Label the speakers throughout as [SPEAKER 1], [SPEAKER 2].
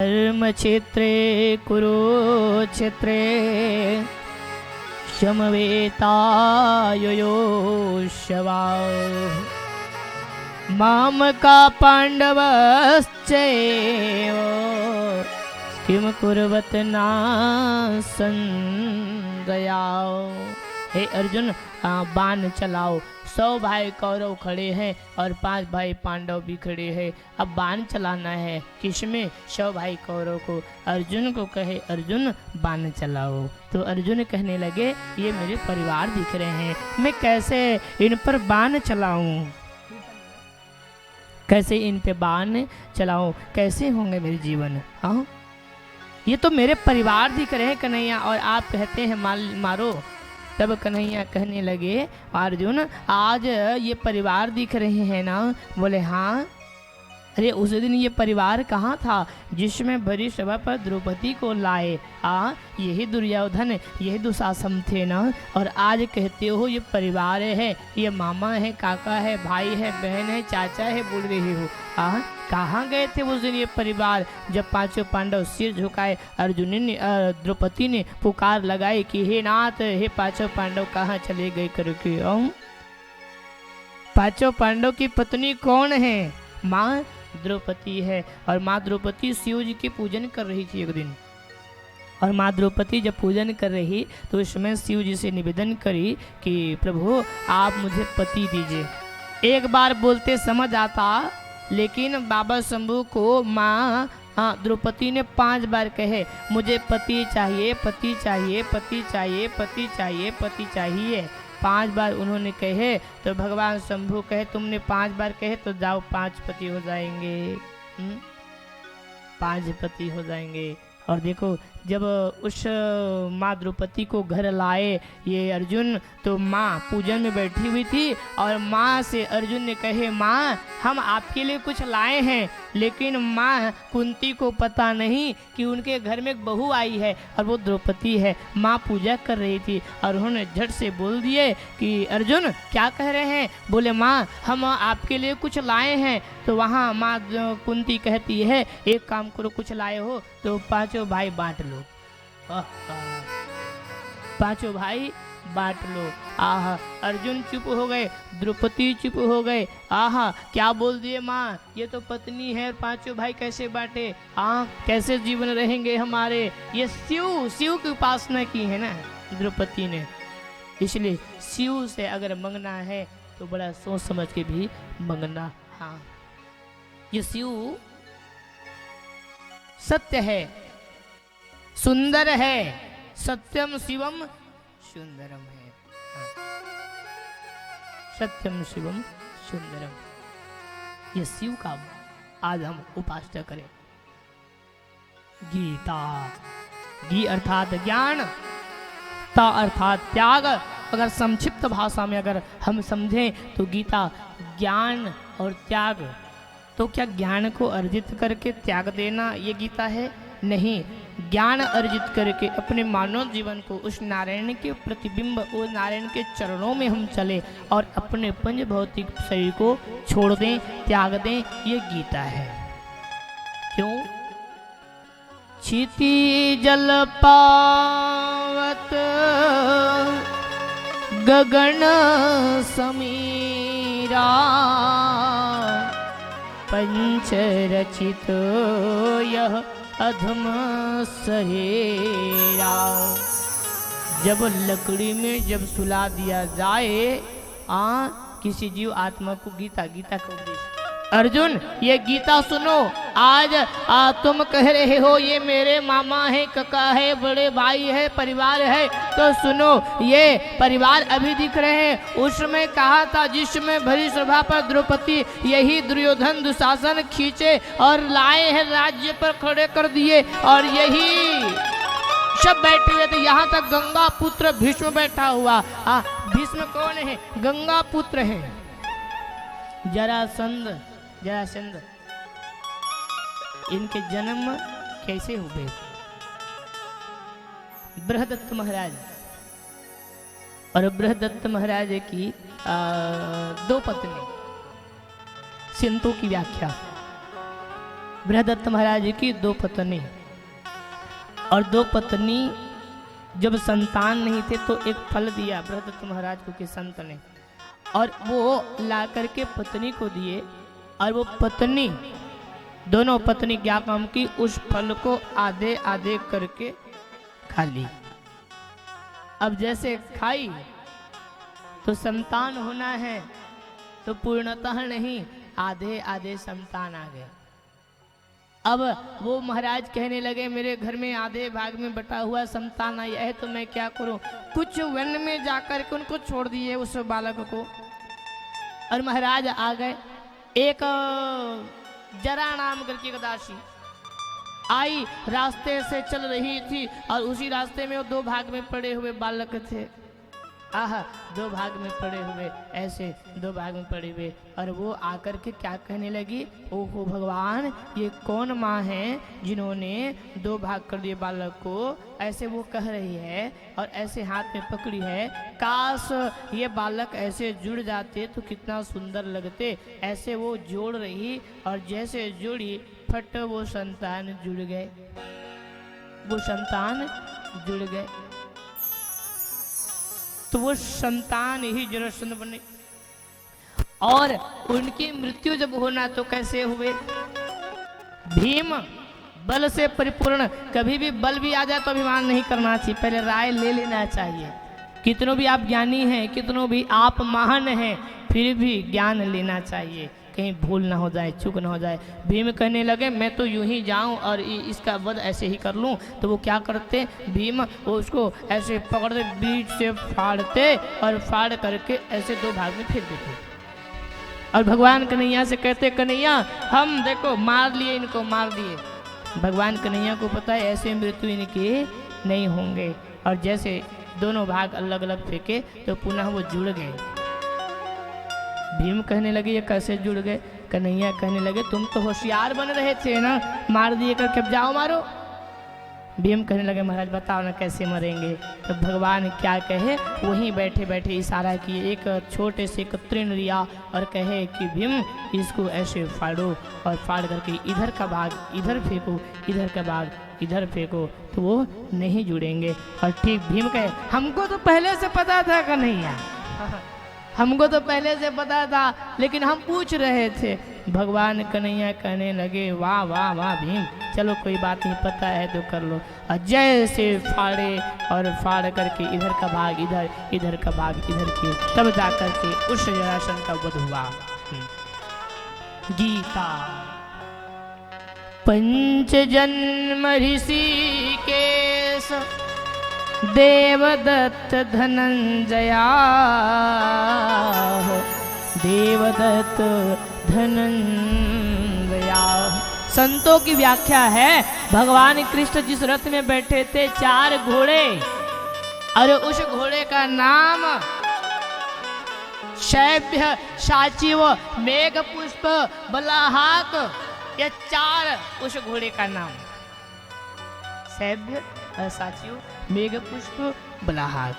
[SPEAKER 1] धर्मक्षेत्रे कुरुक्षेत्रे समवेतायुयोष्यवा मामका पांडवश्चैव किम कुर्वत नासंदया। हे अर्जुन बाण चलाओ। 100 भाई कौरव खड़े हैं और 5 भाई पांडव भी खड़े हैं। अब बाण चलाना है किसमें? 100 भाई कौरव को। अर्जुन को कहे अर्जुन बाण चलाओ। तो अर्जुन कहने लगे ये मेरे परिवार दिख रहे हैं, मैं कैसे इन पर बाण चलाऊं, कैसे इन पे बाण चलाऊं, कैसे होंगे मेरे जीवन। हाँ ये तो मेरे परिवार दिख रहे हैं कन्हैया, और आप कहते हैं मारो। तब कन्हैया कहने लगे अर्जुन आज ये परिवार दिख रहे हैं ना? बोले हाँ। अरे उस दिन ये परिवार कहाँ था जिसमें भरी सभा पर द्रौपदी को लाए? यही दुर्योधन यही दुशासन थे ना। और आज कहते हो ये परिवार है, ये मामा है, काका है, भाई है, बहन है, चाचा है, बोल रहे हो। कहाँ गए थे उस दिन ये परिवार जब 5 पांडव सिर झुकाए? अर्जुन ने द्रौपदी ने पुकार लगाई कि हे नाथ, हे 5 पांडव कहाँ चले गए करके। 5 पांडव की पत्नी कौन है? माँ द्रौपदी है। और माँ द्रौपदी शिव जी के पूजन कर रही थी एक दिन। और माँ द्रौपदी जब पूजन कर रही तो उस समय शिव जी से निवेदन करी कि प्रभु आप मुझे पति दीजिए। एक बार बोलते समझ आता, लेकिन बाबा शंभू को माँ द्रौपदी ने 5 बार कहे मुझे पति चाहिए, पति चाहिए, पति चाहिए, पति चाहिए, पति चाहिए। 5 बार उन्होंने कहे तो भगवान शंभू कहे तुमने 5 बार कहे तो जाओ 5 पति हो जाएंगे। 5 पति हो जाएंगे। और देखो जब उस माँ द्रौपदी को घर लाए ये अर्जुन, तो माँ पूजन में बैठी हुई थी और माँ से अर्जुन ने कहे माँ हम आपके लिए कुछ लाए हैं। लेकिन माँ कुंती को पता नहीं कि उनके घर में एक बहू आई है और वो द्रौपदी है। माँ पूजा कर रही थी और उन्होंने झट से बोल दिए कि अर्जुन क्या कह रहे हैं? बोले माँ हम आपके लिए कुछ लाए हैं। तो वहाँ माँ कुंती कहती है एक काम करो, कुछ लाए हो तो 5 भाई बांट लो। 5 भाई बांट लो। अर्जुन चुप हो गए, द्रौपदी चुप हो गए। क्या बोल दिए माँ, ये तो पत्नी है, 5 भाई कैसे बांटे? कैसे जीवन रहेंगे हमारे? ये शिव की उपासना की है ना द्रौपदी ने, इसलिए शिव से अगर मंगना है तो बड़ा सोच समझ के भी मंगना। ये शिव सत्य है, सुंदर है, सत्यम शिवम सुंदरम है। सत्यम शिवम सुंदरम, ये शिव का आज हम उपासना करें। गीता, गी अर्थात ज्ञान, ता अर्थात त्याग। अगर संक्षिप्त भाषा में अगर हम समझें तो गीता ज्ञान और त्याग। तो क्या ज्ञान को अर्जित करके त्याग देना ये गीता है? नहीं, ज्ञान अर्जित करके अपने मानव जीवन को उस नारायण के प्रतिबिंब, उस नारायण के चरणों में हम चले और अपने पंच भौतिक शरीर को छोड़ दें, त्याग दें, ये गीता है। क्यों? क्षिति जल पावत गगन समीरा पंच रचित यह अधम सहेरा। जब लकड़ी में जब सुला दिया जाए किसी जीव आत्मा को, गीता का उपदेश। अर्जुन ये गीता सुनो। आज तुम कह रहे हो ये मेरे मामा है, काका है, बड़े भाई है, परिवार है, तो सुनो ये परिवार अभी दिख रहे हैं। उसमें कहा था जिसमें भरी सभा पर द्रौपदी यही दुर्योधन दुशासन खींचे और लाए हैं, राज्य पर खड़े कर दिए और यही सब बैठे हुए थे। यहाँ तक गंगा पुत्र भीष्म बैठा हुआ। भीष्म कौन है? गंगा पुत्र है। जरासंध इनके जन्म कैसे हुए? बृहदत्त महाराज, और बृहदत्त महाराज की 2 पत्नी। सिंधु की व्याख्या बृहदत्त महाराज की दो पत्नी, और दो पत्नी जब संतान नहीं थे तो एक फल दिया बृहदत्त महाराज को कि संत ने, और वो ला करके पत्नी को दिए, और वो पत्नी दोनों पत्नी क्या काम की, उस फल को आधे आधे करके खा ली। अब जैसे खाई तो संतान होना है तो पूर्णतः नहीं, आधे आधे संतान आ गए। अब वो महाराज कहने लगे मेरे घर में आधे भाग में बटा हुआ संतान आया है तो मैं क्या करूं, कुछ वन में जाकर के उनको छोड़ दिए उस बालक को। और महाराज आ गए, एक जरा नाम करके एक दासी आई, रास्ते से चल रही थी, और उसी रास्ते में वो दो भाग में पड़े हुए बालक थे। आह, दो भाग में पड़े हुए, ऐसे दो भाग में पड़े हुए, और वो आकर के क्या कहने लगी, ओहो भगवान, ये कौन माँ है जिन्होंने दो भाग कर दिए बालक को, ऐसे वो कह रही है, और ऐसे हाथ में पकड़ी है, काश ये बालक ऐसे जुड़ जाते तो कितना सुंदर लगते। ऐसे वो जोड़ रही, और जैसे जुड़ी फट वो संतान जुड़ गए, वो संतान जुड़ गए, तो वो संतान ही जरासंध बने। और उनकी मृत्यु जब होना तो कैसे हुए, भीम बल से परिपूर्ण, कभी भी बल भी आ जाए तो अभिमान नहीं करना चाहिए, पहले राय ले लेना चाहिए। कितनों भी आप ज्ञानी हैं, कितनों भी आप महान हैं, फिर भी ज्ञान लेना चाहिए, कहीं भूल ना हो जाए, चूक ना हो जाए। भीम कहने लगे मैं तो यूं ही जाऊं और इसका वध ऐसे ही कर लूं, तो वो क्या करते, भीम वो उसको ऐसे पकड़ते, बीच से फाड़ते, और फाड़ करके ऐसे दो भाग में फेंक देते, और भगवान कन्हैया से कहते कन्हैया हम देखो मार लिए, इनको मार दिए। भगवान कन्हैया को पता है ऐसे मृत्यु इनके नहीं होंगे, और जैसे दोनों भाग अलग अलग फेंके तो पुनः वो जुड़ गए। भीम कहने लगे ये कैसे जुड़ गए, कन्हैया कहने लगे तुम तो होशियार बन रहे थे ना, मार दिए करके अब जाओ मारो। भीम कहने लगे महाराज बताओ ना कैसे मरेंगे। तो भगवान क्या कहे, वहीं बैठे बैठे इशारा किए, एक छोटे से एक तृण लिया और कहे कि भीम इसको ऐसे फाड़ो, और फाड़ करके इधर का भाग इधर फेंको, इधर का भाग इधर फेंको, तो वो नहीं जुड़ेंगे। और ठीक भीम कहे हमको तो पहले से पता था कन्हैया, हमको तो पहले से पता था, लेकिन हम पूछ रहे थे। भगवान कन्हैया कहने लगे वाह वाह वाह भीम, चलो कोई बात नहीं, पता है तो कर लो। और जैसे फाड़े, और फाड़ करके इधर का भाग इधर, इधर का भाग इधर के, तब जा करके उस जरासंध का वध हुआ। गीता पंच जन्म ऋषिकेश देवदत्त धनंजया, देवदत्त धनंजया। संतों की व्याख्या है भगवान कृष्ण जिस रथ में बैठे थे 4 घोड़े, और उस घोड़े का नाम शैव्य, साचिव, मेघ पुष्प, बलाहाक, ये 4 उस घोड़े का नाम। शैव्य, साचिव, मेघ पुष्प, बलाहाक,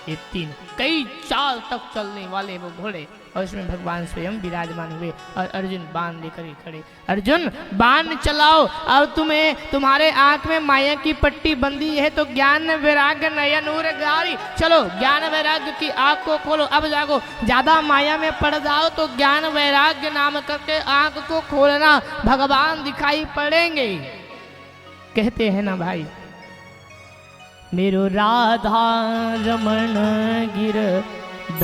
[SPEAKER 1] ये 3 कई चाल तक चलने वाले वो घोड़े, और इसमें भगवान स्वयं विराजमान हुए, और अर्जुन बाण लेकर खड़े। अर्जुन बाण चलाओ, और तुम्हारे आंख में माया की पट्टी बंदी है तो ज्ञान वैराग्य नयन नूर गारी, चलो ज्ञान वैराग्य की आंख को खोलो, अब जागो। ज्यादा माया में पड़ जाओ तो ज्ञान वैराग्य नाम करके आंख को खोलना, भगवान दिखाई पड़ेंगे। कहते हैं ना भाई, मेरो राधा रमण गिरधारी,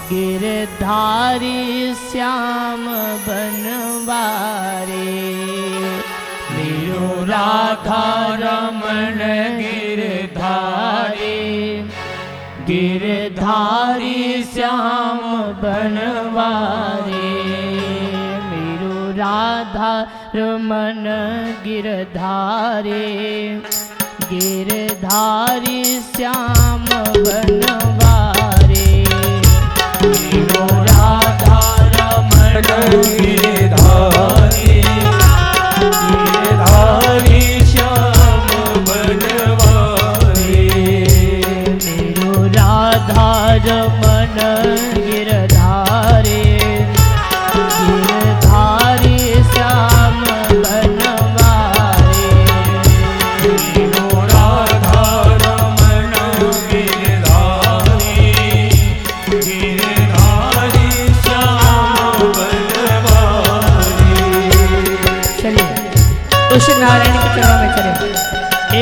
[SPEAKER 1] गिरधारी श्याम बनवारी, मेरो राधा रमण गिरधारी, गिरधारी श्याम बनवारी, मेरो राधा रमण गिरधारी, गिरधारी श्याम बनवारी, मेरो राधा रमण गिरधारी, गिरधारी श्याम बनवारी, मेरो राधा रमण गिरधारी, गिरधारी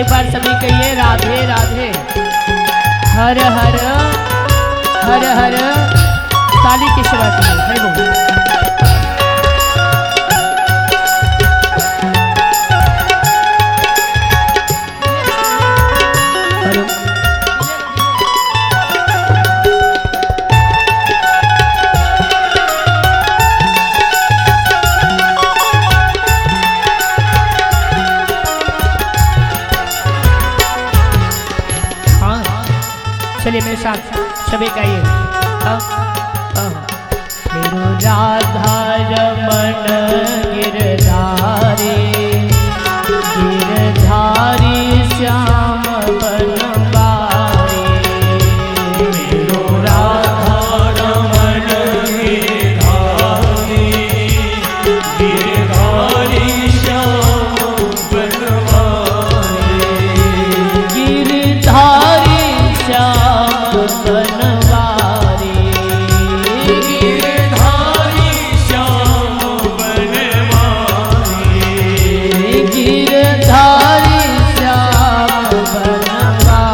[SPEAKER 1] बार सभी कहिए राधे राधे। हर हर हर हर ताली की सेवा कीजिए। हरि बोल। चलिए मेरे साथ सभी गाइए। मेरो राधा रमण गिरधारी, गिरधारी श्याम बनवारी। मेरो राधा रमण गिरधारी, गिरधारी श्याम बनवारी। गिरधारी श्याम बनवारी, गिरधारी श्याम बनवारी। गिरधारी श्याम बनवारी,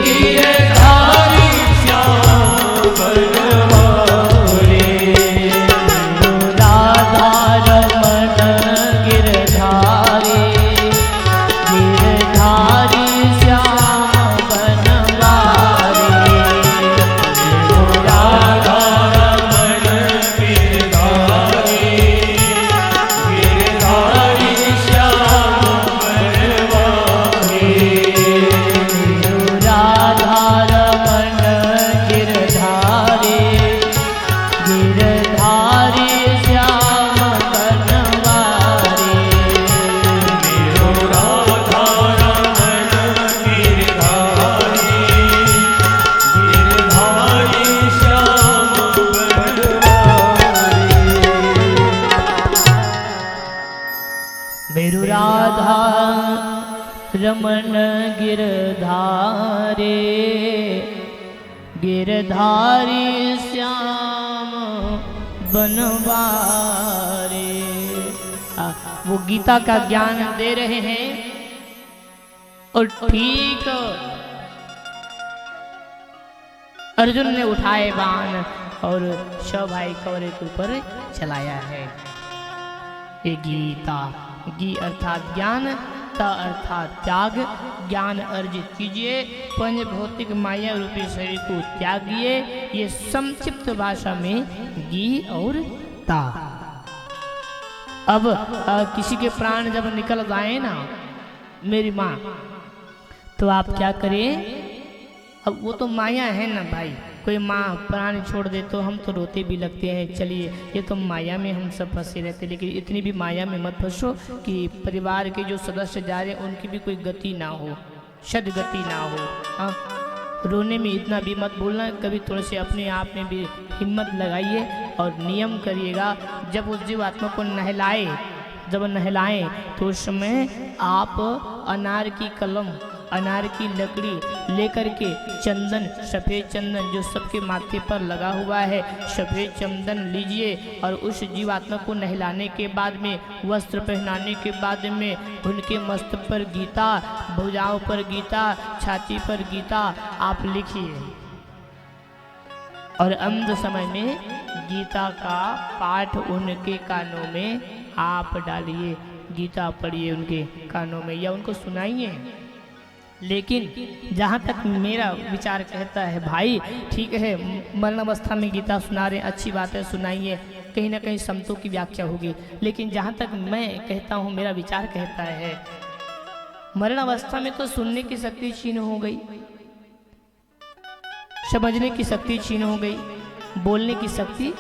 [SPEAKER 1] गिरधारी श्याम बनवारी। राधा रमण गिरधारी, गिरधारी श्याम बनवारी। राधा रमण गिरधारी, गिरधारी श्याम बनवारी। राधा रमण गिरधारी, गिरधारी श्याम बनवारी। राधा रमण गिरधारी, गिरधारी श्याम बनवारी। मेरु राधा रमण गिरधारी, गिरधारी श्याम बनवारी। वो गीता का ज्ञान दे रहे हैं और ठीक अर्जुन ने उठाए बाण और शव भाई कवरे के ऊपर चलाया है। ये गीता, गी अर्थात ज्ञान, ता अर्थात त्याग। ज्ञान अर्जित कीजिए, पंच भौतिक माया रूपी शरीर को त्यागिए। ये संक्षिप्त भाषा में गी और ता। अब किसी के प्राण जब निकल जाए ना मेरी माँ, तो आप क्या करें? अब वो तो माया है ना भाई, कोई माँ प्राण छोड़ दे तो हम तो रोते भी लगते हैं। चलिए, ये तो माया में हम सब फंसे रहते, लेकिन इतनी भी माया में मत फंसो कि परिवार के जो सदस्य जा रहे हैं उनकी भी कोई गति ना हो, सदगति ना हो। हाँ, रोने में इतना भी मत बोलना। कभी थोड़े से अपने आप में भी हिम्मत लगाइए और नियम करिएगा। जब उस जीवात्मा को जब नहलाएं तो उस समय आप अनार की कलम, अनार की लकड़ी लेकर के चंदन, सफ़ेद चंदन जो सबके माथे पर लगा हुआ है, सफ़ेद चंदन लीजिए और उस जीवात्मा को नहलाने के बाद में, वस्त्र पहनाने के बाद में उनके मस्तक पर गीता, भुजाओं पर गीता, छाती पर गीता आप लिखिए और अंत समय में गीता का पाठ उनके कानों में आप डालिए। गीता पढ़िए उनके कानों में या उनको सुनाइए। लेकिन जहाँ तक मेरा विचार कहता है भाई, ठीक है मरण अवस्था में गीता सुना रहे, अच्छी बात है, सुनाइए, कहीं ना कहीं समतों की व्याख्या होगी। लेकिन जहाँ तक मैं कहता हूँ, मेरा विचार कहता है, मरण अवस्था में तो सुनने की शक्ति छीन हो गई, समझने की शक्ति छीन हो गई, बोलने की शक्ति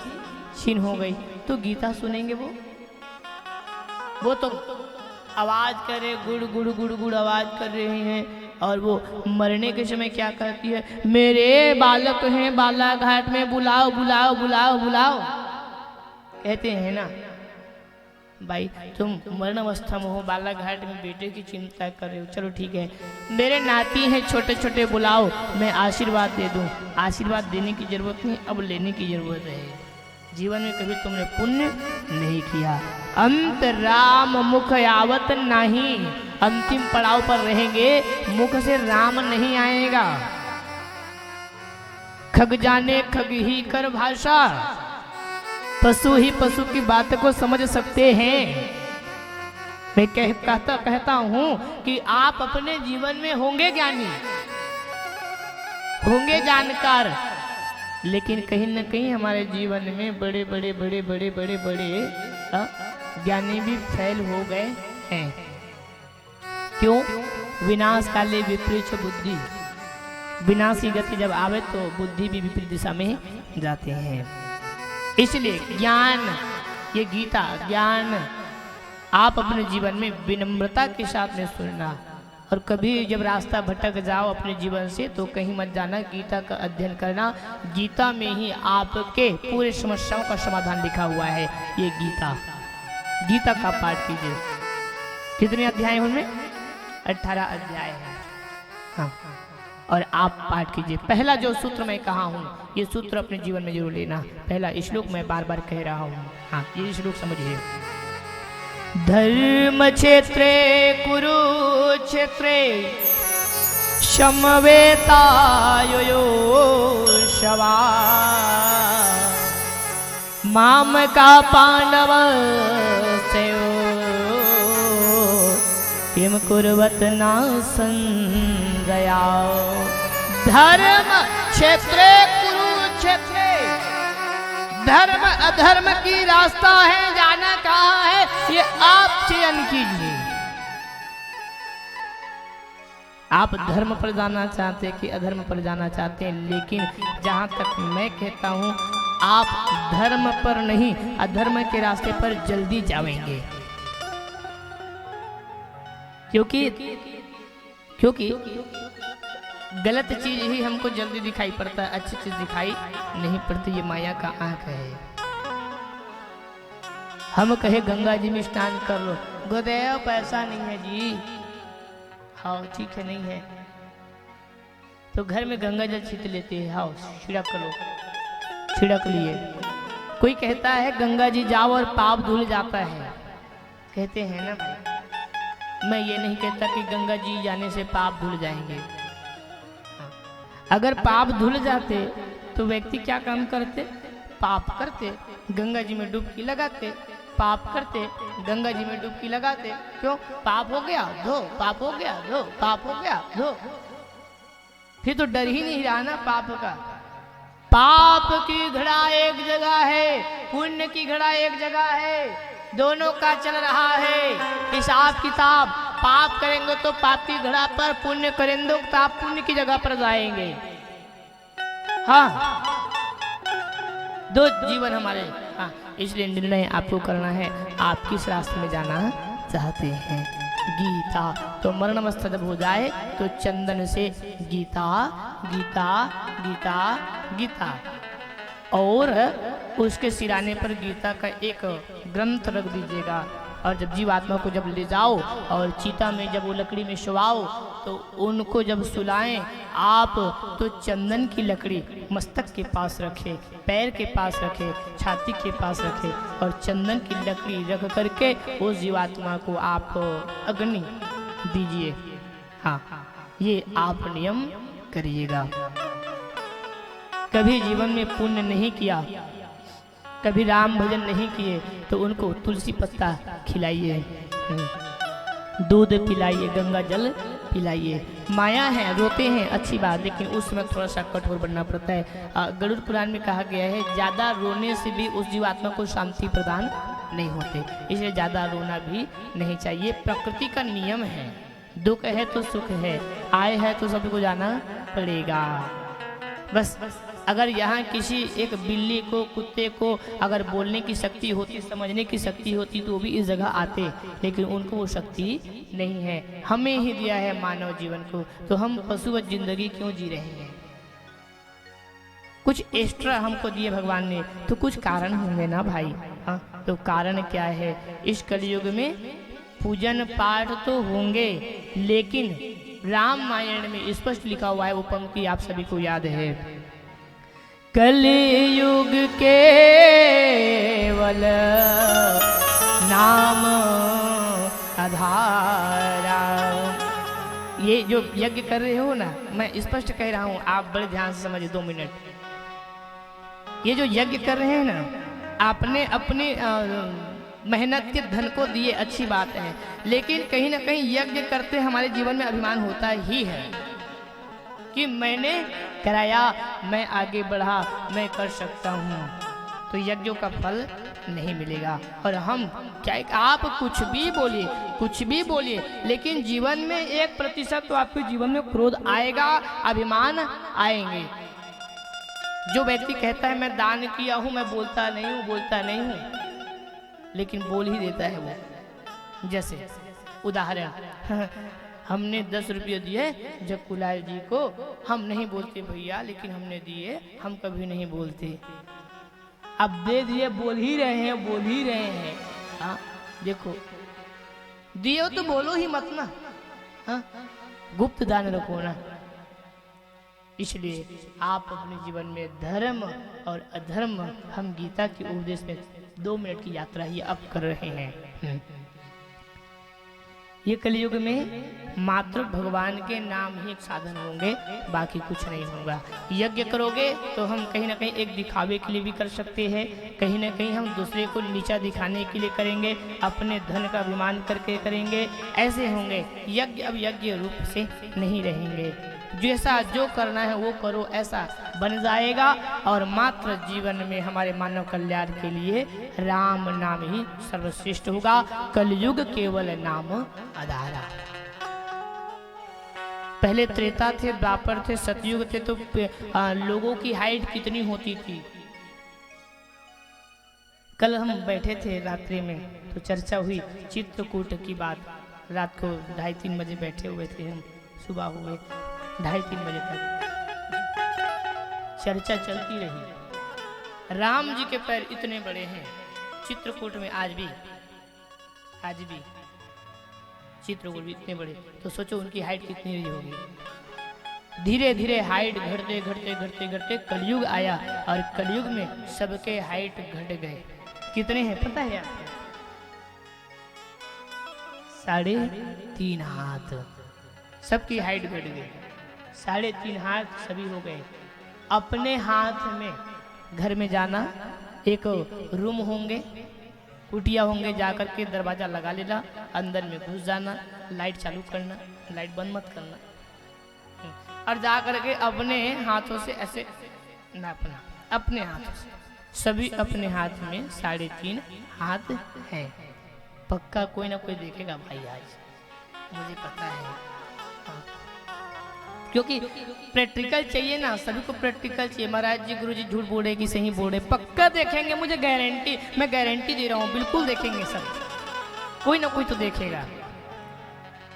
[SPEAKER 1] छीन हो गई, तो गीता सुनेंगे वो तो आवाज करे, गुड़ गुड़ गुड़ गुड़ आवाज कर रहे हैं। और वो मरने के समय क्या कहती है, मेरे बालक हैं बालाघाट में, बुलाओ बुलाओ बुलाओ बुलाओ, कहते हैं ना। भाई तुम मरण अवस्था में हो, बालाघाट में बेटे की चिंता कर रहे हो, चलो ठीक है, मेरे नाती हैं छोटे छोटे, बुलाओ, मैं आशीर्वाद दे दूं। आशीर्वाद देने की जरूरत नहीं, अब लेने की जरूरत है। जीवन में कभी तुमने पुण्य नहीं किया। अंत राम मुख आवत नहीं, अंतिम पड़ाव पर रहेंगे, मुख से राम नहीं आएगा। खग जाने खग ही कर भाषा, पशु ही पशु की बात को समझ सकते हैं। मैं कहता हूं कि आप अपने जीवन में होंगे ज्ञानी, होंगे जानकार, लेकिन कहीं न कहीं हमारे जीवन में बड़े बड़े बड़े बड़े बड़े बड़े ज्ञानी भी फेल हो गए हैं। क्यों? विनाश काले विपरीत बुद्धि, विनाश की गति जब आवे तो बुद्धि भी विपरीत दिशा में जाते हैं। इसलिए ज्ञान, ये गीता ज्ञान आप अपने जीवन में विनम्रता के साथ में सुनना, और कभी जब रास्ता भटक जाओ अपने जीवन से तो कहीं मत जाना, गीता का अध्ययन करना। गीता में ही आपके पूरे समस्याओं का समाधान लिखा हुआ है। ये गीता का पाठ कीजिए। कितने अध्याय हैं उनमें? 18 अध्याय है। हाँ, और आप पाठ कीजिए। पहला जो सूत्र मैं कहा हूँ, ये सूत्र अपने जीवन में जरूर लेना। पहला श्लोक मैं बार बार कह रहा हूँ, हाँ ये श्लोक समझिए। धर्म क्षेत्रे कुरुक्षेत्रे समवेतायो शवा, माम का पांडव सेयो किम कुर्वत ना संजया। धर्म क्षेत्रे कुरुक्षेत्रे, धर्म अधर्म की रास्ता है, जाना कहाँ है ये आप चयन कीजिए। आप धर्म पर जाना चाहते हैं कि अधर्म पर जाना चाहते हैं, लेकिन जहां तक मैं कहता हूं आप धर्म पर नहीं अधर्म के रास्ते पर जल्दी जाएंगे। क्योंकि गलत चीज ही हमको जल्दी दिखाई पड़ता है, अच्छी चीज दिखाई नहीं पड़ती। ये माया का आंख है। हम कहे गंगा जी में स्नान कर लो, गुरुदेव पैसा नहीं है जी। हाँ ठीक है, नहीं है तो घर में गंगा जल छींट लेते हैं। हाँ छिड़क लो, छिड़क लिए। कोई कहता है गंगा जी जाओ और पाप धुल जाता है, कहते हैं ना भाई। मैं ये नहीं कहता कि गंगा जी जाने से पाप धुल जाएंगे। अगर पाप धुल जाते तो व्यक्ति क्या काम करते? पाप करते, गंगा जी में डुबकी लगाते, पाप करते, गंगा जी में डुबकी लगाते। क्यों? पाप हो गया धो, पाप हो गया धो, पाप हो गया धो। फिर तो डर ही नहीं रहा ना पाप का। पाप की घड़ा एक जगह है, पुण्य की घड़ा एक जगह है, दोनों का चल रहा है हिसाब किताब। पाप करेंगे तो पाप की घड़ा पर, पुण्य करेंगे तो आप पुण्य की जगह पर जाएंगे। हाँ, दो जीवन हमारे। हाँ, इसलिए निर्णय आपको करना है, आप किस रास्ते में जाना चाहते हैं। गीता तो मरण अवस्था जब हो जाए तो चंदन से गीता गीता गीता गीता, और उसके सिराने पर गीता का एक ग्रंथ रख दीजिएगा। और जब जीवात्मा को जब ले जाओ और चीता में जब वो लकड़ी में सुलाओ तो उनको जब सुलाएं आप, तो चंदन की लकड़ी मस्तक के पास रखे, पैर के पास रखे, छाती के पास रखे, और चंदन की लकड़ी रख करके उस जीवात्मा को आप अग्नि दीजिए। हाँ, ये आप नियम करिएगा। कभी जीवन में पुण्य नहीं किया, कभी राम भजन नहीं किए, तो उनको तुलसी पत्ता खिलाइए, दूध पिलाइए, गंगा जल पिलाइए। माया है, रोते हैं अच्छी बात, लेकिन उस समय थोड़ा सा कठोर बनना पड़ता है। गरुड़ पुराण में कहा गया है ज्यादा रोने से भी उस जीवात्मा को शांति प्रदान नहीं होते, इसलिए ज्यादा रोना भी नहीं चाहिए। प्रकृति का नियम है, दुख है तो सुख है, आए है तो सबको जाना पड़ेगा। बस अगर यहाँ किसी एक बिल्ली को, कुत्ते को अगर बोलने की शक्ति होती, समझने की शक्ति होती, तो वो भी इस जगह आते, लेकिन उनको वो शक्ति नहीं है। हमें ही दिया है मानव जीवन को, तो हम पशुवत जिंदगी क्यों जी रहे हैं? कुछ एक्स्ट्रा हमको दिए भगवान ने, तो कुछ कारण होंगे ना भाई। हाँ, तो कारण क्या है? इस कलयुग में पूजन पाठ तो होंगे, लेकिन रामायण में स्पष्ट लिखा हुआ है, वो पंक्ति आप सभी को याद है, कलयुग केवल नाम आधारा। ये जो यज्ञ कर रहे हो ना, मैं स्पष्ट कह रहा हूं, आप बड़े ध्यान से समझिए 2 मिनट। ये जो यज्ञ कर रहे हैं ना, आपने अपने मेहनत के धन को दिए, अच्छी बात है, लेकिन कहीं ना कहीं यज्ञ करते हमारे जीवन में अभिमान होता ही है कि मैंने कराया, मैं आगे बढ़ा, मैं कर सकता हूँ, तो यज्ञों का फल नहीं मिलेगा। और हम क्या, आप कुछ भी बोलिए, लेकिन जीवन में 1% तो आपके जीवन में क्रोध आएगा, अभिमान आएंगे। जो व्यक्ति कहता है मैं दान किया हूं, मैं बोलता नहीं हूं, लेकिन बोल ही देता है वो। जैसे उदाहरण, हमने 10 रुपये दिए जक्कूलाल जी को, हम नहीं बोलते भैया, लेकिन हमने दिए, हम कभी नहीं बोलते। अब दे दिए, बोल ही रहे हैं। हाँ देखो, दियो तो बोलो ही मत ना, हाँ गुप्त दान रखो ना। इसलिए आप अपने जीवन में धर्म और अधर्म, हम गीता के उपदेश में 2 मिनट की यात्रा ही अब कर रहे हैं। ये कलयुग में मात्र भगवान के नाम ही एक साधन होंगे, बाकी कुछ नहीं होगा। यज्ञ करोगे तो हम कहीं ना कहीं एक दिखावे के लिए भी कर सकते हैं, कहीं ना कहीं हम दूसरे को नीचा दिखाने के लिए करेंगे, अपने धन का अभिमान करके करेंगे, ऐसे होंगे। यज्ञ अब यज्ञ रूप से नहीं रहेंगे। जैसा जो करना है वो करो, ऐसा बन जाएगा। और मात्र जीवन में हमारे मानव कल्याण के लिए राम नाम ही सर्वश्रेष्ठ होगा। कलयुग केवल नाम आधारा। पहले त्रेता थे, द्वापर थे, सतयुग थे, तो लोगों की हाइट कितनी होती थी। कल हम बैठे थे रात्रि में, तो चर्चा हुई चित्रकूट की बात। रात को 2:30-3 बजे बैठे हुए थे हम, सुबह हुए 2:30-3 बजे तक चर्चा चलती रही। राम जी के पैर इतने बड़े हैं चित्रकूट में, आज भी चित्रकूट भी इतने बड़े, तो सोचो उनकी हाइट कितनी रही होगी। धीरे धीरे हाइट घटते कलयुग आया, और कलयुग में सबके हाइट घट गए। कितने हैं पता है आपको? 3.5 हाथ सबकी हाइट घट गई। 3.5 हाथ सभी हो गए। अपने हाथ में घर में जाना, एक रूम होंगे, कुटिया होंगे, जाकर के दरवाजा लगा लेना, अंदर में घुस जाना, लाइट चालू करना, लाइट बंद मत करना, और जाकर के अपने हाथों से ऐसे नापना, अपने हाथों से। सभी अपने हाथ में 3.5 हाथ है। पक्का कोई ना कोई देखेगा भाई, आज मुझे पता है। हाँ। क्योंकि प्रैक्टिकल चाहिए ना, सभी को प्रैक्टिकल चाहिए। महाराज जी, गुरु जी झूठ बोले कि सही बोले, पक्का देखेंगे, मुझे गारंटी, मैं गारंटी दे रहा हूँ, बिल्कुल देखेंगे सब, कोई ना कोई तो देखेगा।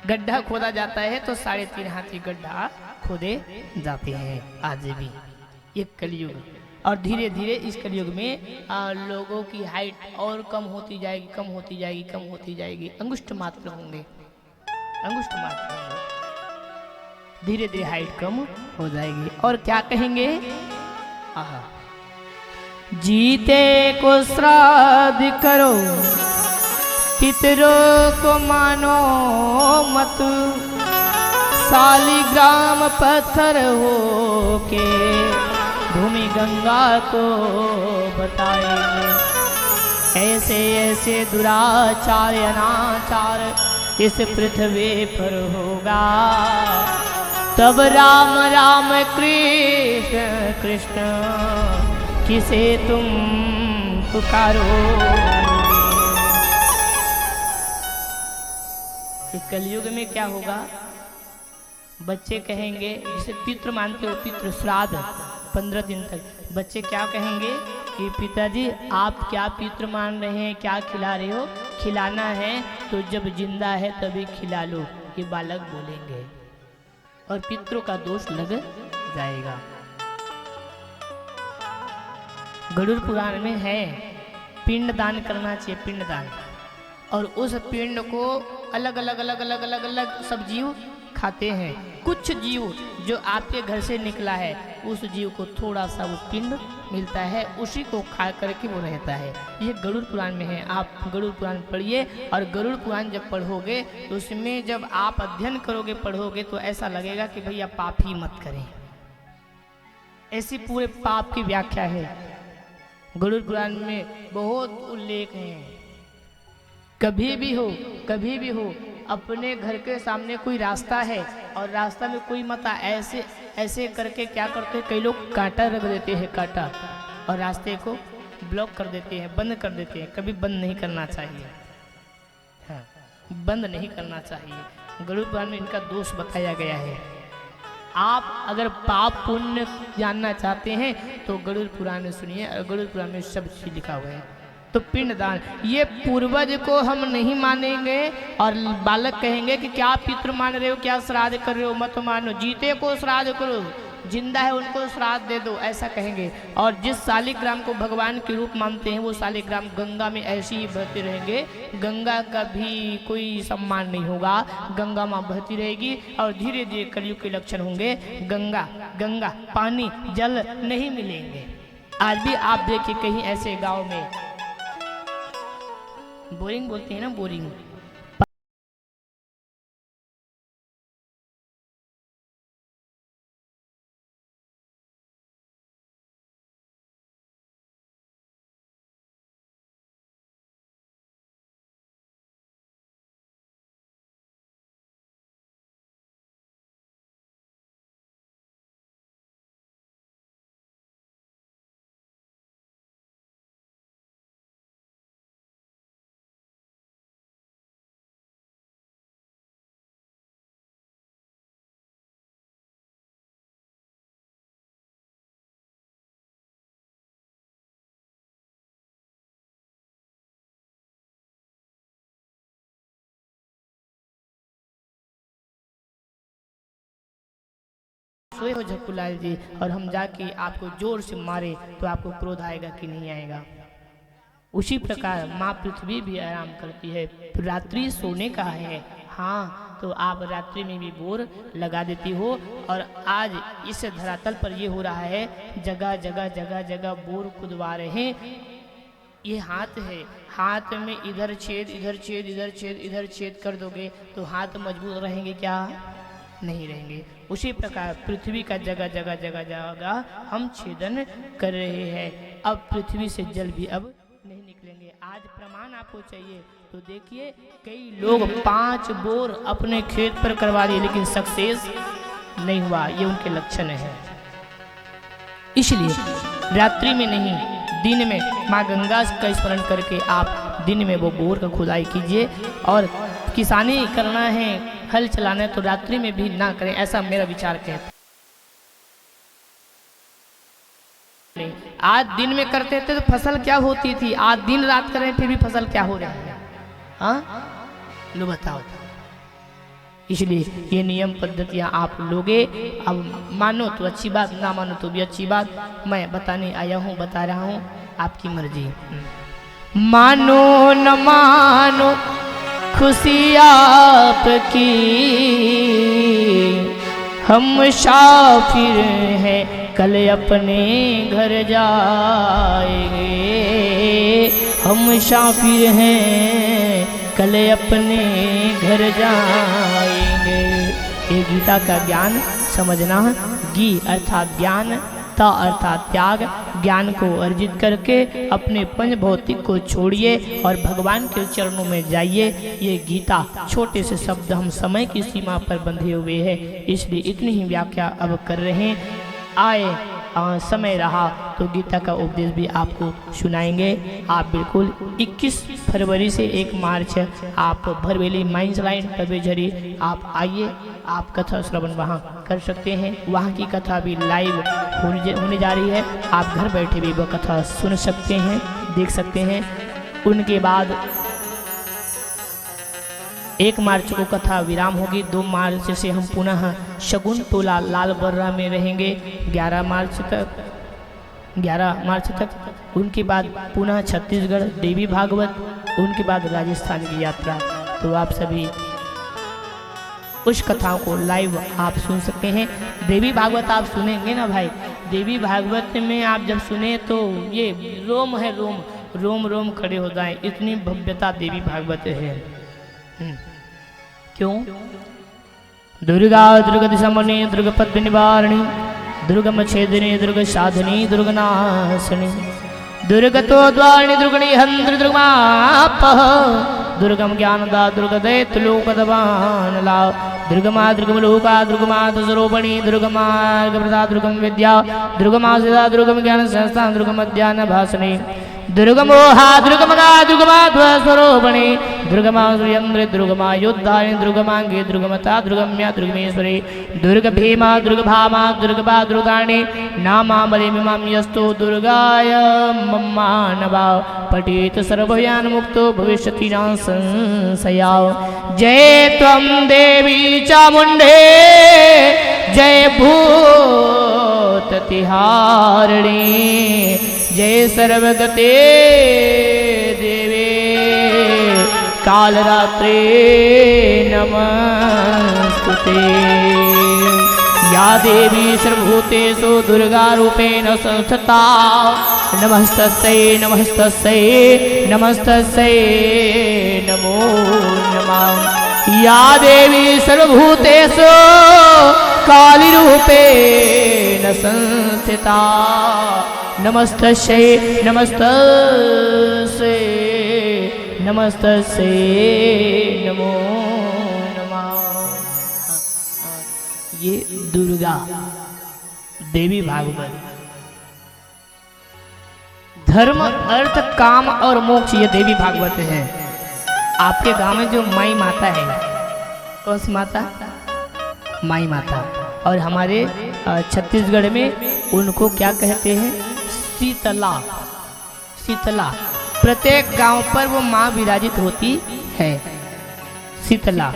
[SPEAKER 1] गड्ढा खोदा जाता है तो 3.5 हाथ की गड्ढा खोदे जाते हैं आज भी। ये कलयुग, और धीरे धीरे इस कलयुग में लोगों की हाइट और कम होती जाएगी, अंगुष्ठ मात्र होंगे, धीरे धीरे हाइट कम हो जाएगी। और क्या कहेंगे? आहा, जीते को श्राद्ध करो, पितरों को मानो मत, शालिग्राम पत्थर हो के भूमि गंगा को बताएंगे। ऐसे ऐसे दुराचार अनाचार इस पृथ्वी पर होगा, तब राम राम कृष्ण कृष्ण किसे तुम पुकारो। कलयुग में क्या होगा? बच्चे कहेंगे, जिसे पितृ मानते हो, पितृ श्राद्ध 15 दिन तक बच्चे क्या कहेंगे कि पिताजी आप क्या पितृ मान रहे हैं, क्या खिला रहे हो? खिलाना है तो जब जिंदा है तभी खिला लो, ये बालक बोलेंगे, और पितरों का दोष लग जाएगा। गरुड़ पुराण में है पिंड दान करना चाहिए, पिंड दान, और उस पिंड को अलग अलग सब जीव खाते हैं। कुछ जीव जो आपके घर से निकला है उस जीव को थोड़ा सा वो पिंड मिलता है, उसी को खा करके वो रहता है। ये गरुड़ पुराण में है। आप गरुड़ पुराण पढ़िए, और गरुड़ पुराण जब पढ़ोगे तो उसमें जब आप अध्ययन करोगे, पढ़ोगे, तो ऐसा लगेगा कि भैया पाप ही मत करें। ऐसी पूरे पाप की व्याख्या है गरुड़ पुराण में, बहुत उल्लेख हैं। कभी भी हो अपने घर के सामने कोई रास्ता है और रास्ता में कोई मत ऐसे ऐसे करके क्या करते हैं, कई लोग कांटा रख देते हैं, कांटा, और रास्ते को ब्लॉक कर देते हैं, बंद कर देते हैं। कभी बंद नहीं करना चाहिए, हाँ, बंद नहीं करना चाहिए। गरुड़ पुराण में इनका दोष बताया गया है। आप अगर पाप पुण्य जानना चाहते हैं तो गरुड़ पुराण में सुनिए, गरुड़ पुराण में सब चीज लिखा हुआ है। तो पिंडदान, ये पूर्वज को हम नहीं मानेंगे और बालक कहेंगे कि क्या पितृ मान रहे हो, क्या श्राद्ध कर रहे हो, मत मानो, जीते को श्राद्ध करो, जिंदा है उनको श्राद्ध दे दो, ऐसा कहेंगे। और जिस शालिग्राम को भगवान के रूप मानते हैं वो शालिग्राम गंगा में ऐसे ही बहते रहेंगे, गंगा का भी कोई सम्मान नहीं होगा, गंगा माँ बहती रहेगी और धीरे धीरे कलयुग के लक्षण होंगे। गंगा पानी जल नहीं मिलेंगे। आज भी आप देखिए कहीं ऐसे गांव में बोरिंग बोलते हैं ना, बोरिंग, सोए हो झक्कूलाल जी, और हम जाके आपको जोर से मारे तो आपको क्रोध आएगा कि नहीं आएगा? उसी प्रकार माँ पृथ्वी भी आराम करती है। रात्रि सोने का है, हाँ, तो आप रात्रि में भी बोर लगा देती हो। और आज इस धरातल पर ये हो रहा है, जगह जगह जगह जगह बोर खुदवा रहे हैं। ये हाथ है, हाथ में इधर छेद इधर छेद इधर छेद इधर छेद कर दोगे तो हाथ मजबूत रहेंगे क्या? नहीं रहेंगे। उसी प्रकार पृथ्वी का जगह जगह जगह जगह हम छेदन कर रहे हैं। अब पृथ्वी से जल भी अब नहीं निकलेंगे। आज प्रमाण आपको चाहिए तो देखिए, कई लोग 5 बोर अपने खेत पर करवा दिए लेकिन सक्सेस नहीं हुआ। ये उनके लक्षण है। इसलिए रात्रि में नहीं, दिन में माँ गंगा का स्मरण करके आप दिन में वो बोर का खुदाई कीजिए। और किसानी करना है, हल चलाना है तो रात्रि में भी ना करें, ऐसा मेरा विचार कहता है। आज दिन में करते थे तो फसल क्या होती थी, आज दिन रात कर रहे हैं फिर भी फसल क्या हो रहा है? हाँ, लो बताओ। इसलिए ये नियम पद्धतियाँ आप लोगे। अब मानो तो अच्छी बात, ना मानो तो भी अच्छी बात। मैं बताने आया हूँ, बता रहा हूँ, आपकी मर्जी। मानो न मानो खुशी आपकी, हम मुसाफिर हैं कल अपने घर जाएंगे। हम मुसाफिर हैं कल अपने घर जाएंगे। ये गीता का ज्ञान समझना। गी अर्थात ज्ञान, ता अर्थात त्याग। ज्ञान को अर्जित करके अपने पंच भौतिक को छोड़िए और भगवान के चरणों में जाइए। ये गीता छोटे से शब्द हम समय की सीमा पर बंधे हुए हैं, इसलिए इतनी ही व्याख्या अब कर रहे हैं। आए समय रहा तो गीता का उपदेश भी आपको सुनाएंगे। आप बिल्कुल 21 फरवरी से 1 मार्च आप भरवेली माइंस लाइन टबेझरी आप आइए, आप कथा श्रवण वहाँ कर सकते हैं। वहाँ की कथा भी लाइव होने जा रही है। आप घर बैठे भी वह कथा सुन सकते हैं, देख सकते हैं। उनके बाद 1 मार्च को कथा विराम होगी। 2 मार्च से हम पुनः शगुन टोला लाल बर्रा में रहेंगे 11 मार्च तक। उनके बाद पुनः छत्तीसगढ़ देवी भागवत, उनके बाद राजस्थान की यात्रा। तो आप सभी उस कथाओं को लाइव आप सुन सकते हैं। देवी भागवत आप सुनेंगे ना भाई, देवी भागवत में आप जब सुने तो ये रोम है रोम, रोम रोम खड़े हो जाए, इतनी भव्यता देवी भागवत है। क्यों? दुर्गा दुर्गति समनी दुर्ग पद्म निवारणी दुर्गम छेदिनी दुर्ग साधनी दुर्गनाशनी दुर्गतो द्वारिणी दुर्गणी हंत्र दुर्गमापह दुर्गम ज्ञानदा दुर्गदैत लोकदवानला दुर्गमा दुर्गम लोका दुर्गमा स्वरूपणी दुर्गमा प्रदा दुर्गम विद्या दुर्गमा सिदा दुर्गम ज्ञान संस्थान दुर्गम अध्यान भाषणी दुर्गमोहा दुर्गमगा दुर्गमा स्वरूपणी दुर्गमा सूर्यन्द्र दुर्गमा योद्धारिणी दुर्गमांगे दुर्गमता दुर्गम्या दुर्गमेश्वरी दुर्ग भीमा दुर्ग भामा दुर्गबा दुर्गाणी नामा बलिमिमां यस्तु दुर्गाय मम्मानवा पठेत सर्वयान मुक्तो भविष्यति न संशया। जय त्वं देवी चामुण्डे जय भूततिहारिणी जय सर्वगते देवे कालरात्रे नमस्तुते। या देवी सर्वभूतेषु दुर्गारूपेण संस्थिता नमस्तस्यै नमस्तस्यै नमस्तस्यै नमो नमः। या देवी सर्वभूतेषु कालीरूपेण संस्थिता नमस्तस्यै नमस्तस्यै नमस्तस्यै नमो नमः। ये दुर्गा देवी भागवत धर्म अर्थ काम और मोक्ष ये देवी भागवत है। आपके गांव में जो माई माता है, कौन सी माता? माई माता। और हमारे छत्तीसगढ़ में उनको क्या कहते हैं? शीतला। शीतला प्रत्येक गांव पर वो माँ विराजित होती है, शीतला।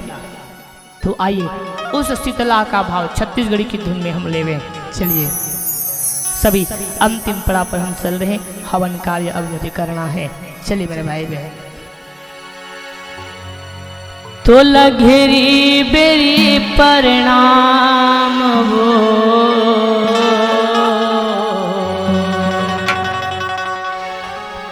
[SPEAKER 1] तो आइए उस शीतला का भाव छत्तीसगढ़ी की धुन में हम लेवे। चलिए सभी अंतिम पड़ाव पर हम चल रहे हैं, हवन कार्य अब मुझे करना है। चलिए मेरे भाई बहन। तो लघेरी बेरी परिणाम वो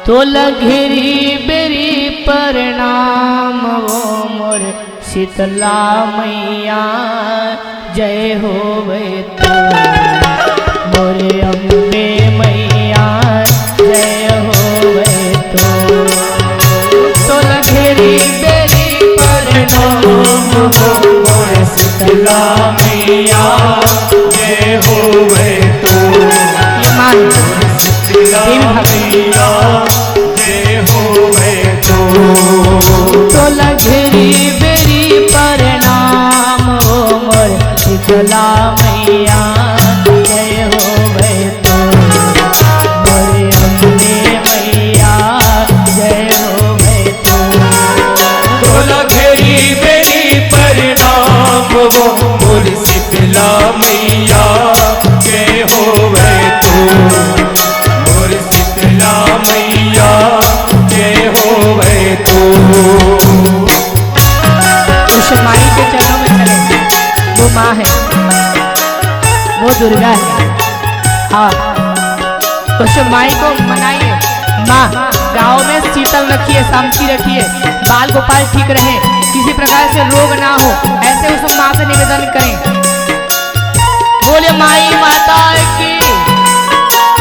[SPEAKER 1] तो लघेरी बेरी परिणाम वो मोर शीतला मैया जय होवे तो मोरे अम्बे मैया जय होवे तो लघेरी बेरी परिणाम वो मोर शीतला मैया जय होवे तो। ये मान शीतला जय होवे तो लघेरी बेरी परिणाम वो मोर शीतला मैया जय होवे तो मोरे अम्बे मैया जय होवे तो
[SPEAKER 2] लघेरी बेरी परिणाम वो मोर शीतला मैया जय होवे तो मोर शीतला मैया जय होवे तो।
[SPEAKER 1] उस माई के चरणों में चले, वो माँ है, वो दुर्गा है। हाँ उस माई को मनाइए। माँ गाँव में शीतल रखिए, शांति रखिए, बाल गोपाल ठीक रहे, किसी प्रकार से रोग ना हो, ऐसे उस माँ से निवेदन करें। बोले माई माता की।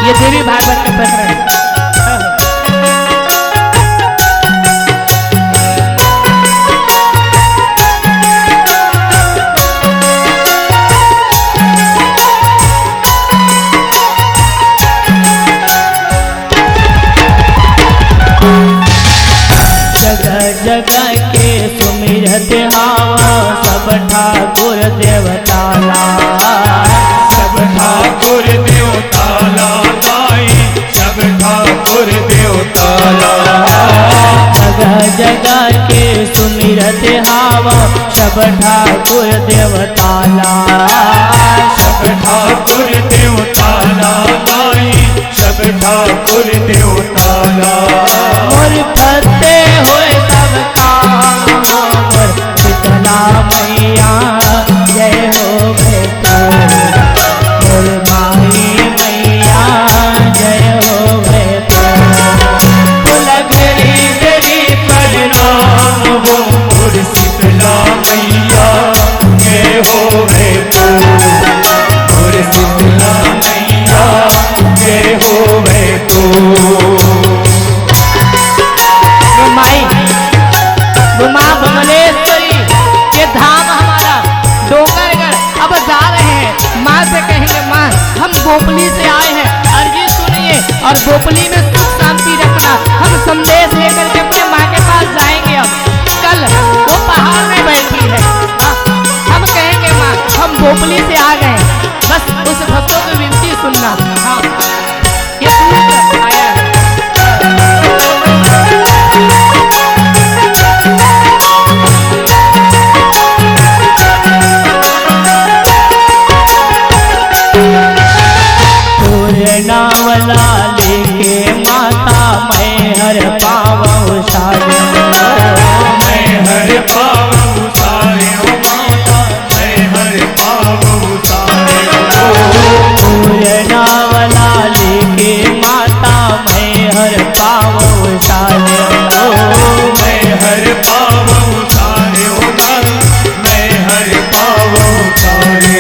[SPEAKER 1] ये देवी भागवत का प्रकरण। जगह जगह के सुमिरत हावा सब ठाकुर देवताला
[SPEAKER 2] सब ठाकुर देवताला माई सब ठाकुर देवताला।
[SPEAKER 1] जगह जगह के सुमिरत हावा सब ठाकुर देवताला
[SPEAKER 2] सब ठाकुर देवताला माई सब ठाकुर देवताला।
[SPEAKER 1] मोर करते हुए सब काम मोर शीतला मैया जय होवे तो मोर माई वो माई, वो माँ बमलेश्वरी, ये धाम हमारा डोंगरगढ़। अब जा रहे हैं, माँ से कहेंगे माँ हम बोपली से आए हैं, अर्जी सुनिए और बोपली में सुख शांति रखना। हम संदेश लेकर के अपने माँ के पास जाएंगे। अब कल वो पहाड़ में बैठी है, हम कहेंगे माँ हम बोपली से आ गए, बस उस भक्तों की विनती सुनना। हाँ ये दूर आया है।
[SPEAKER 2] नावला लेके माता मैं हर पावो सारे, मैं हर पावो सारे माता, मैं हर पावो सारे। नावला लेके माता मैं हर पावो सारे, मैं हर पावो सारे, मैं हर पावो सारे।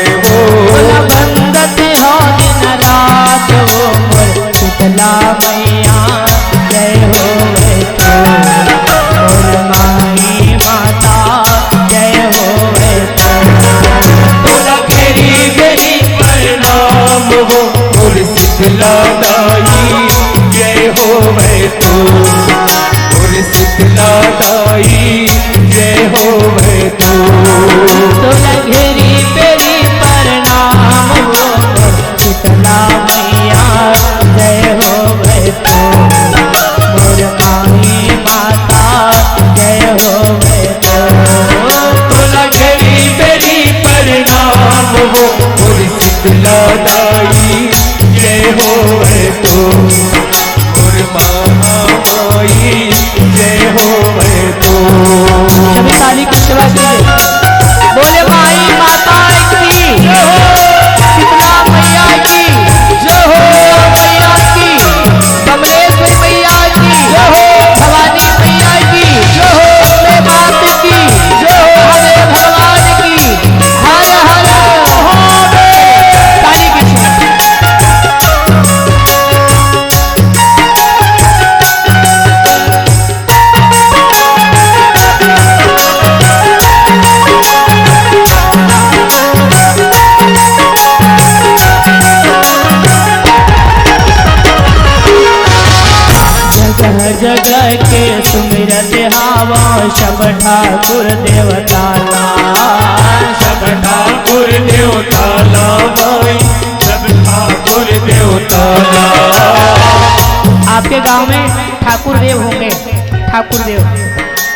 [SPEAKER 2] बंदत हो दिन रात वो मोर शीतला मैया, जय हो वे तो मोर माई माता, जय हो वे तो। तोरा घेरी घेरी प्रणाम हो मोर शीतला दाई, जय हो वे तो मोर शीतला दाई, जय हो वे तो। तोरा घेरी घेरी प्रणाम हो शीतला मैया, जय हो वे तो मोर माई माता, जय हो वे तो। तोरा घेरी बेरी प्रणाम हो मोर शीतला दाई, जय हो वे तो मोर माई, जय हो वे तो। सभी ताली की सेवा कीजिए, बोले माई माता की जय हो, शीतला मैया की जय हो, मैया की कमलेश्वरी मैया की जय हो, भवानी मैया की जय हो, अम्बे मात की जय हो, हरे भगवान की हर हर ताली की सेवा। जगह जगह के सुमिरत हावा, सब ठाकुर देवता सब ठाकुर देवता भाई, सब ठाकुर देवता।
[SPEAKER 1] आपके गांव में ठाकुर देव होंगे, ठाकुर देव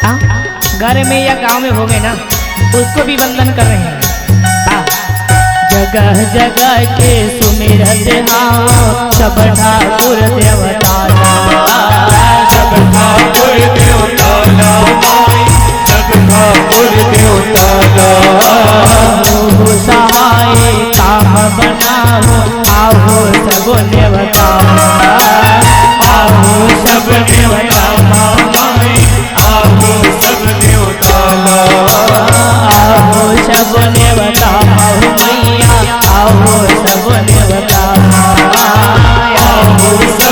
[SPEAKER 1] हाँ घर में या गांव में होंगे ना, उसको भी वंदन कर रहे हैं। हाँ
[SPEAKER 2] जगह जगह के सुमिरत हावा, सब ठाकुर देवता, सब ठाकुर देवता भाई, सब ठाकुर देवता। सहाय काम बनाओ आओ सब देवता, आओ सब देवता माई, आओ सब देवता, आओ सब देवता मैया, आओ सब देवता, आओ सब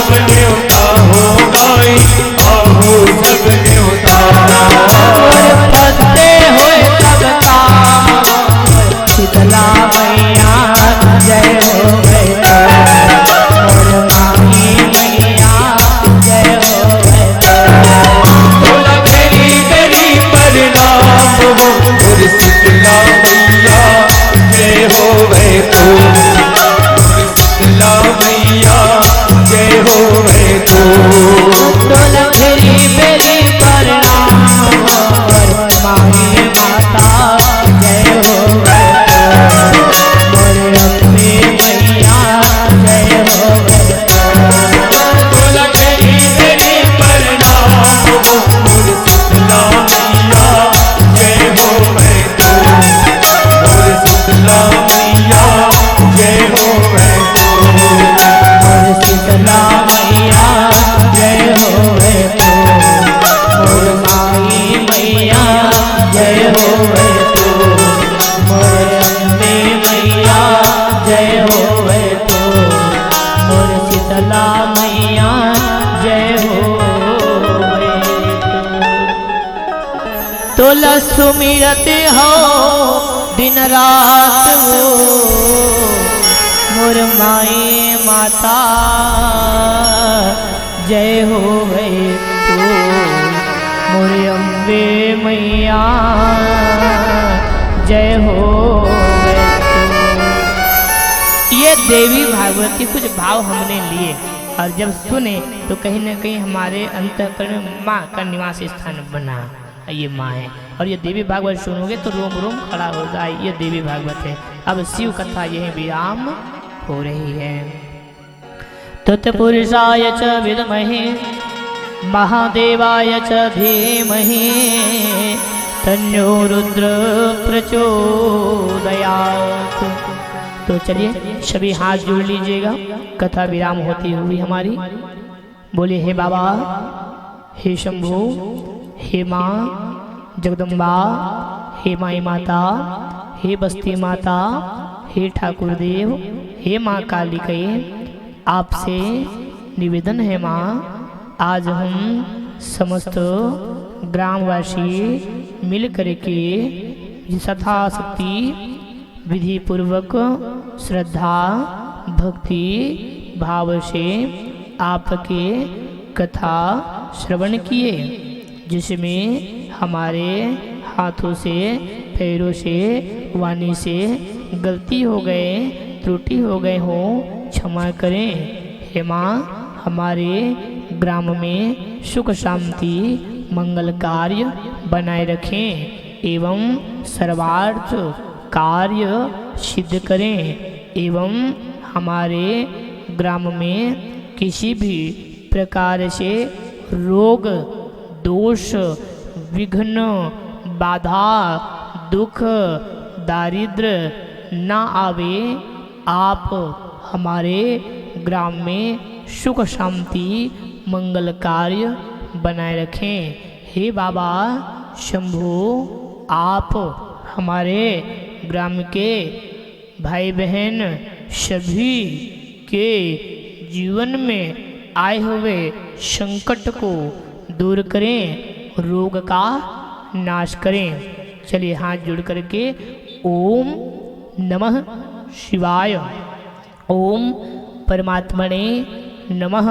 [SPEAKER 1] तोला सुमिरत हो दिन रात वो मोर माए माता जय हो गए तो मोर अम्बे मैया जय हो गए तो। ये देवी भागवत के कुछ भाव हमने लिए और जब सुने तो कहीं ना कहीं हमारे अंतःकरण में माँ का निवास स्थान बना। ये माँ है और ये देवी भागवत सुनोगे तो रोम रोम खड़ा हो जाए। ये देवी भागवत है। अब शिव कथा यह विराम हो रही है। तत्पुरुषाय च विद्महे महादेवाय च धीमहि तन्नो रुद्र प्रचोदयात्। तो चलिए सभी हाथ जोड़ लीजिएगा। कथा विराम होती हुई हमारी बोले हे बाबा, हे शंभू, हे माँ जगदम्बा, हे माई माता, हे बस्ती माता, हे ठाकुर देव, हे माँ कालिके, आपसे निवेदन है माँ, आज हम समस्त ग्रामवासी मिल करके यथाशक्ति विधि पूर्वक श्रद्धा भक्ति भाव से आपके कथा श्रवण किए, जिसमें हमारे हाथों से पैरों से वाणी से गलती हो गए त्रुटि हो गए हो क्षमा करें। हे माँ, हमारे ग्राम में सुख शांति मंगल कार्य बनाए रखें एवं सर्वार्थ कार्य सिद्ध करें एवं हमारे ग्राम में किसी भी प्रकार से रोग दोष विघ्न बाधा दुख दारिद्र न आवे। आप हमारे ग्राम में सुख शांति मंगल कार्य बनाए रखें। हे बाबा शंभू, आप हमारे ग्राम के भाई बहन सभी के जीवन में आए हुए संकट को दूर करें, रोग का नाश करें। चलिए हाथ जोड़ करके ओम नमः शिवाय, ओम परमात्मने नमः,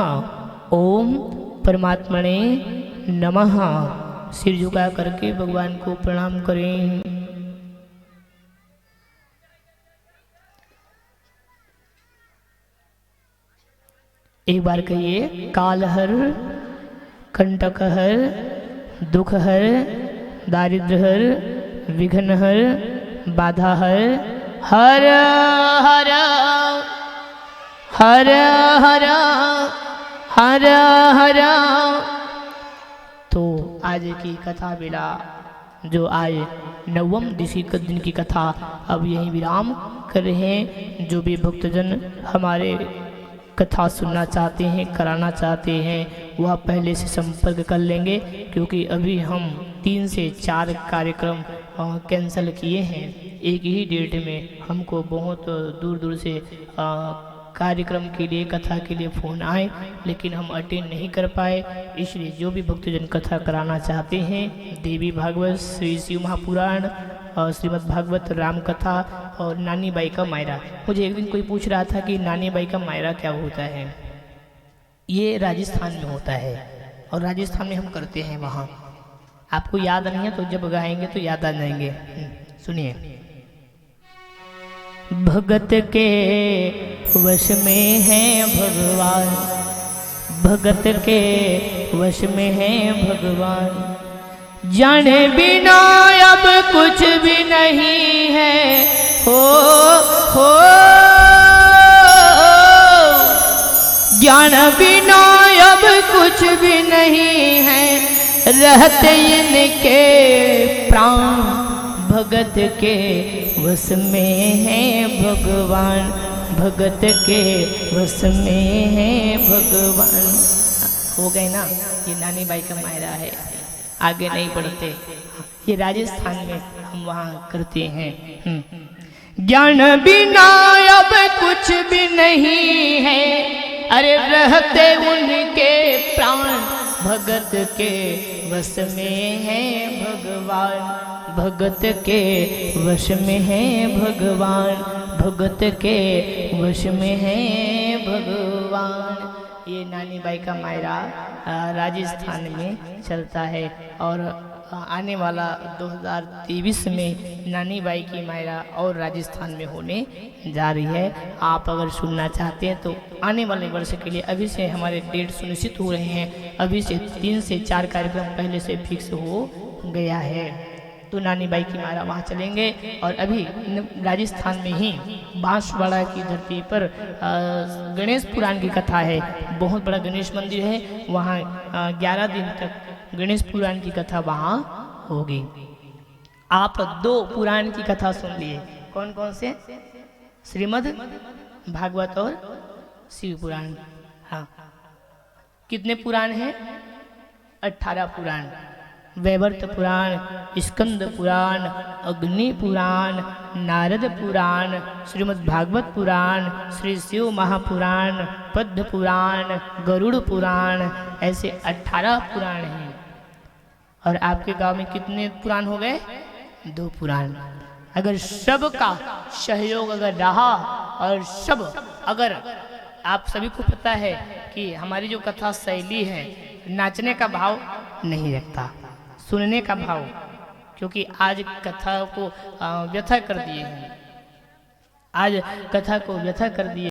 [SPEAKER 1] ओम परमात्मने नमः। सिर झुका करके भगवान को प्रणाम करें। एक बार कहिए, काल हर कंटक हर दुख हर दारिद्र हर विघ्न हर बाधा हर हर हर हर हर हर हर। तो आज की कथा बेला जो आज नवम दिन की कथा अब यही विराम कर रहे हैं। जो भी भक्तजन हमारे कथा सुनना चाहते हैं कराना चाहते हैं वह पहले से संपर्क कर लेंगे, क्योंकि अभी हम 3 से 4 कार्यक्रम कैंसिल किए हैं। एक ही डेट में हमको बहुत दूर दूर से कार्यक्रम के लिए कथा के लिए फ़ोन आए, लेकिन हम अटेंड नहीं कर पाए। इसलिए जो भी भक्तजन कथा कराना चाहते हैं, देवी भागवत, श्री शिव महापुराण और श्रीमद् भागवत राम कथा और नानी बाई का मायरा। मुझे एक दिन कोई पूछ रहा था कि नानी बाई का मायरा क्या होता है। ये राजस्थान में होता है और राजस्थान में हम करते हैं वहाँ। आपको याद नहीं है तो जब गाएंगे तो याद आ जाएंगे। सुनिए। भगत के वश में है भगवान, भगत के वश में है भगवान, जाने बिना अब कुछ भी नहीं है। हो ज्ञान बिना अब कुछ भी नहीं है, रहते इनके प्राण भगत के वश में है भगवान, भगत के वश में है भगवान। हो गए ना, ये नानी बाई का मायरा है, आगे नहीं बढ़ते। ये राजस्थान में हम वहाँ करते हैं। ज्ञान बिना अब कुछ भी नहीं है, अरे रहते उनके प्राण भगत के वश में है भगवान, भगत के वश में है भगवान, भगत के वश में है भगवान। ये नानी बाई का मायरा राजस्थान में चलता है और आने वाला 2023 में नानी बाई की मायरा और राजस्थान में होने जा रही है। आप अगर सुनना चाहते हैं तो आने वाले वर्ष के लिए अभी से हमारे डेट सुनिश्चित हो रहे हैं। अभी से 3 से 4 कार्यक्रम पहले से फिक्स हो गया है। तो नानी बाई की मायरा वहाँ चलेंगे और अभी राजस्थान में ही बांसवाड़ा की धरती पर गणेश पुराण की कथा है। बहुत बड़ा गणेश मंदिर है वहाँ। 11 दिन तक गणेश पुराण की कथा वहाँ होगी। आप 2 पुराण की कथा सुन लिए। कौन कौन से? श्रीमद् भागवत और शिव पुराण। हाँ, कितने पुराण हैं? 18 पुराण। वैवर्त पुराण, स्कंद पुराण, अग्नि पुराण, नारद पुराण, श्रीमद् भागवत पुराण, श्री शिव महापुराण, पद्म पुराण, गरुड़ पुराण, ऐसे 18 पुराण हैं। और आपके गांव में कितने पुराण हो गए? 2 पुराण। अगर सबका सहयोग अगर रहा और सब अगर आप सभी को पता है कि हमारी जो कथा शैली है नाचने का भाव नहीं रखता, सुनने का भाव, क्योंकि आज कथा को व्यथा कर दिए हैं, आज कथा को व्यथा कर दिए।